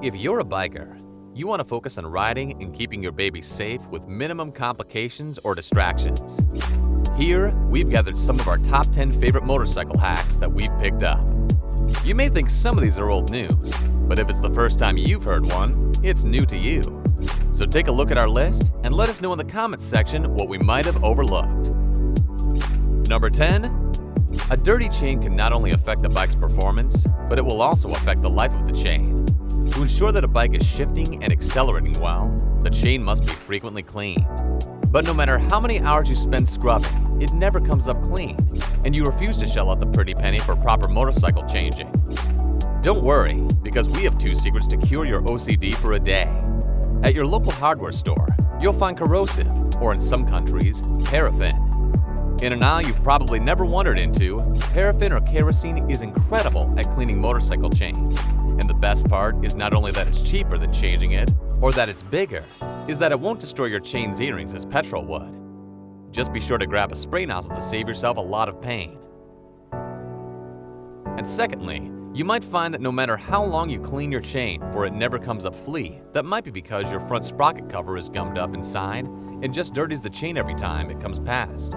If you're a biker, you want to focus on riding and keeping your baby safe with minimum complications or distractions. Here, we've gathered some of our top 10 favorite motorcycle hacks that we've picked up. You may think some of these are old news, but if it's the first time you've heard one, it's new to you. So take a look at our list and let us know in the comments section what we might have overlooked. Number 10. A dirty chain can not only affect the bike's performance, but it will also affect the life of the chain. To ensure that a bike is shifting and accelerating well, the chain must be frequently cleaned. But no matter how many hours you spend scrubbing, it never comes up clean, and you refuse to shell out the pretty penny for proper motorcycle changing. Don't worry, because we have 2 secrets to cure your OCD for a day. At your local hardware store, you'll find corrosive, or in some countries, paraffin. In an aisle you've probably never wandered into, paraffin or kerosene is incredible at cleaning motorcycle chains. And the best part is not only that it's cheaper than changing it, or that it's bigger, is that it won't destroy your chain's earrings as petrol would. Just be sure to grab a spray nozzle to save yourself a lot of pain. And secondly, you might find that no matter how long you clean your chain for it never comes up flea, that might be because your front sprocket cover is gummed up inside and just dirties the chain every time it comes past.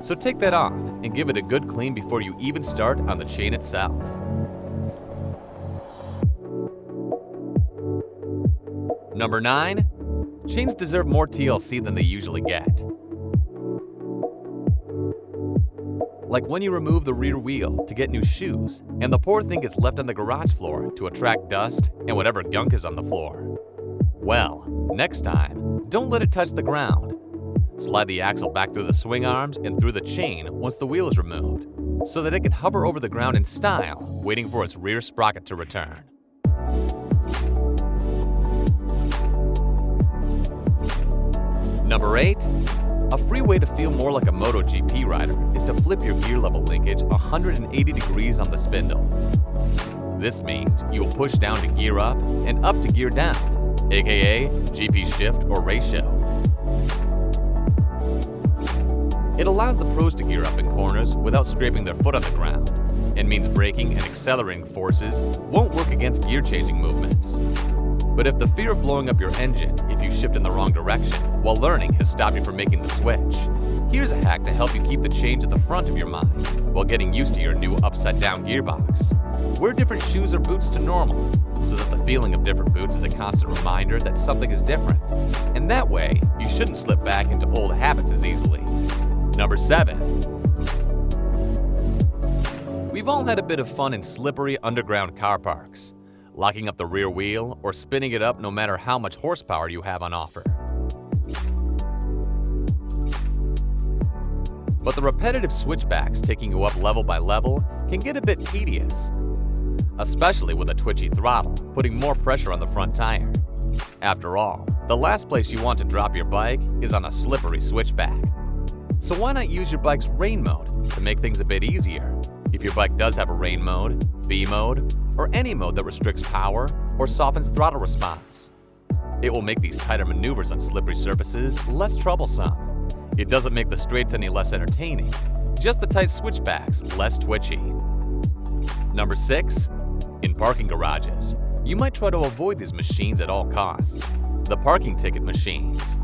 So take that off and give it a good clean before you even start on the chain itself. Number 9. Chains deserve more TLC than they usually get. Like when you remove the rear wheel to get new shoes, and the poor thing gets left on the garage floor to attract dust and whatever gunk is on the floor. Well, next time, don't let it touch the ground. Slide the axle back through the swing arms and through the chain once the wheel is removed, so that it can hover over the ground in style, waiting for its rear sprocket to return. Number 8. A free way to feel more like a MotoGP rider is to flip your gear level linkage 180 degrees on the spindle. This means you will push down to gear up and up to gear down, aka GP shift or ratio. It allows the pros to gear up in corners without scraping their foot on the ground, and means braking and accelerating forces won't work against gear-changing movements. But if the fear of blowing up your engine if you shift in the wrong direction while learning has stopped you from making the switch, here's a hack to help you keep the change at the front of your mind while getting used to your new upside-down gearbox. Wear different shoes or boots to normal, so that the feeling of different boots is a constant reminder that something is different. And that way, you shouldn't slip back into old habits as easily. Number 7. We've all had a bit of fun in slippery underground car parks, locking up the rear wheel or spinning it up no matter how much horsepower you have on offer. But the repetitive switchbacks taking you up level by level can get a bit tedious, especially with a twitchy throttle, putting more pressure on the front tire. After all, the last place you want to drop your bike is on a slippery switchback. So why not use your bike's rain mode to make things a bit easier? If your bike does have a rain mode, B mode, or any mode that restricts power or softens throttle response. It will make these tighter maneuvers on slippery surfaces less troublesome. It doesn't make the straights any less entertaining, just the tight switchbacks less twitchy. Number 6. In parking garages, you might try to avoid these machines at all costs. The parking ticket machines.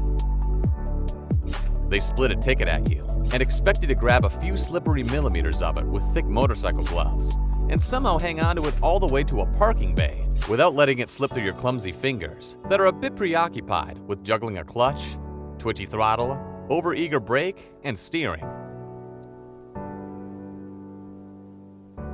They split a ticket at you and expect you to grab a few slippery millimeters of it with thick motorcycle gloves and somehow hang on to it all the way to a parking bay without letting it slip through your clumsy fingers that are a bit preoccupied with juggling a clutch, twitchy throttle, over-eager brake, and steering.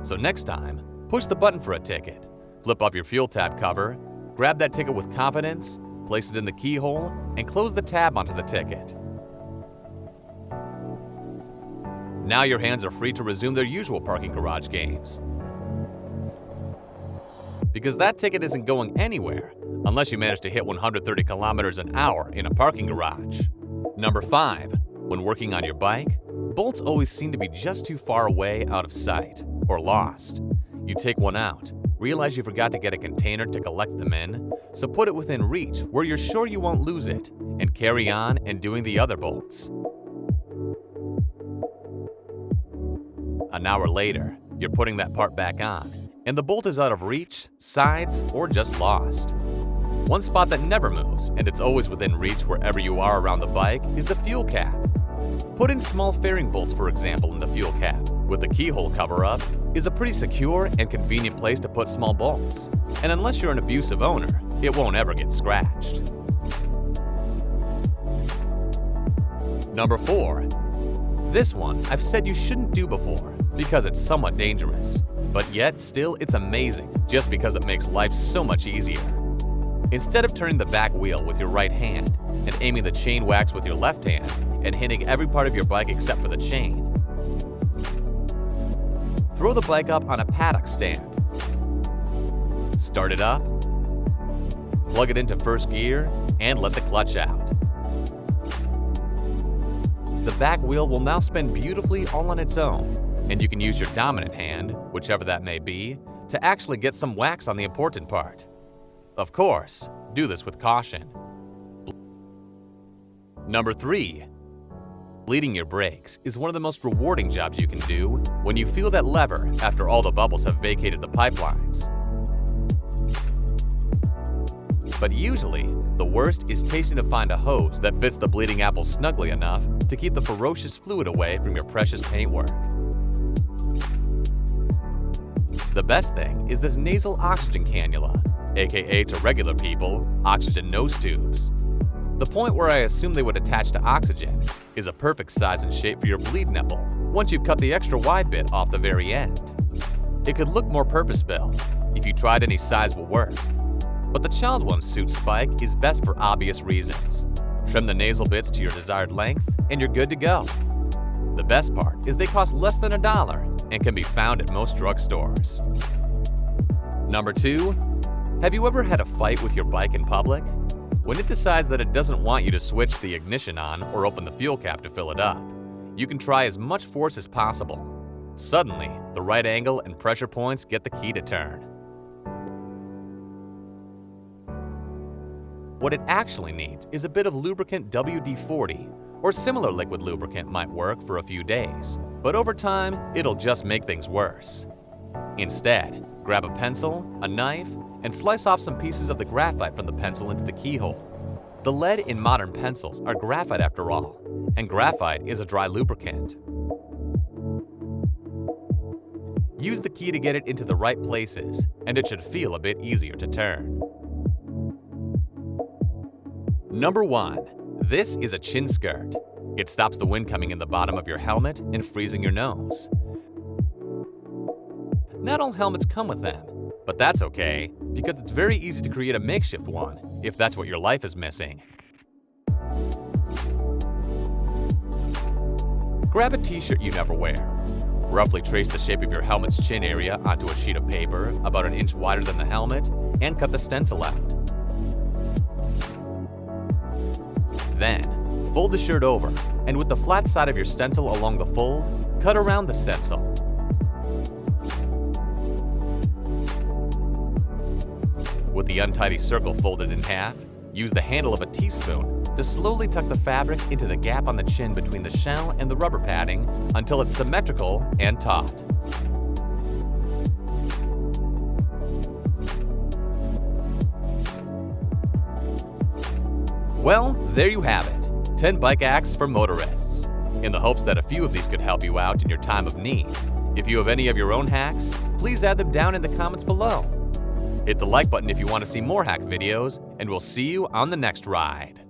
So next time, push the button for a ticket, flip up your fuel tab cover, grab that ticket with confidence, place it in the keyhole, and close the tab onto the ticket. Now your hands are free to resume their usual parking garage games. Because that ticket isn't going anywhere unless you manage to hit 130 kilometers an hour in a parking garage. Number 5. When working on your bike, bolts always seem to be just too far away out of sight or lost. You take one out, realize you forgot to get a container to collect them in, so put it within reach where you're sure you won't lose it, and carry on and doing the other bolts. An hour later, you're putting that part back on, and the bolt is out of reach, sides, or just lost. One spot that never moves, and it's always within reach wherever you are around the bike, is the fuel cap. Put in small fairing bolts, for example, in the fuel cap, with the keyhole cover-up, is a pretty secure and convenient place to put small bolts. And unless you're an abusive owner, it won't ever get scratched. Number 4. This one I've said you shouldn't do before because it's somewhat dangerous, but yet still it's amazing just because it makes life so much easier. Instead of turning the back wheel with your right hand and aiming the chain wax with your left hand and hitting every part of your bike except for the chain, throw the bike up on a paddock stand. Start it up, plug it into first gear, and let the clutch out. The back wheel will now spin beautifully all on its own, and you can use your dominant hand, whichever that may be, to actually get some wax on the important part. Of course, do this with caution. Number 3. Bleeding your brakes is one of the most rewarding jobs you can do when you feel that lever after all the bubbles have vacated the pipelines. But usually, the worst is tasting to find a hose that fits the bleeding apple snugly enough to keep the ferocious fluid away from your precious paintwork. The best thing is this nasal oxygen cannula, aka to regular people, oxygen nose tubes. The point where I assume they would attach to oxygen is a perfect size and shape for your bleed nipple once you've cut the extra wide bit off the very end. It could look more purpose-built. If you tried any size will work. But the child one suit spike is best for obvious reasons. Trim the nasal bits to your desired length and you're good to go. The best part is they cost less than $1 and can be found at most drugstores. Number 2. Have you ever had a fight with your bike in public? When it decides that it doesn't want you to switch the ignition on or open the fuel cap to fill it up, you can try as much force as possible. Suddenly, the right angle and pressure points get the key to turn. What it actually needs is a bit of lubricant WD-40 or similar liquid lubricant might work for a few days, but over time, it'll just make things worse. Instead, grab a pencil, a knife, and slice off some pieces of the graphite from the pencil into the keyhole. The lead in modern pencils are graphite after all, and graphite is a dry lubricant. Use the key to get it into the right places, and it should feel a bit easier to turn. Number 1. This is a chin skirt. It stops the wind coming in the bottom of your helmet and freezing your nose. Not all helmets come with them, but that's okay, because it's very easy to create a makeshift one if that's what your life is missing. Grab a t-shirt you never wear. Roughly trace the shape of your helmet's chin area onto a sheet of paper about 1 inch wider than the helmet and cut the stencil out. Then, fold the shirt over, and with the flat side of your stencil along the fold, cut around the stencil. With the untidy circle folded in half, use the handle of a teaspoon to slowly tuck the fabric into the gap on the chin between the shell and the rubber padding until it's symmetrical and taut. Well, there you have it, 10 bike hacks for motorists. In the hopes that a few of these could help you out in your time of need. If you have any of your own hacks, please add them down in the comments below. Hit the like button if you want to see more hack videos, and we'll see you on the next ride.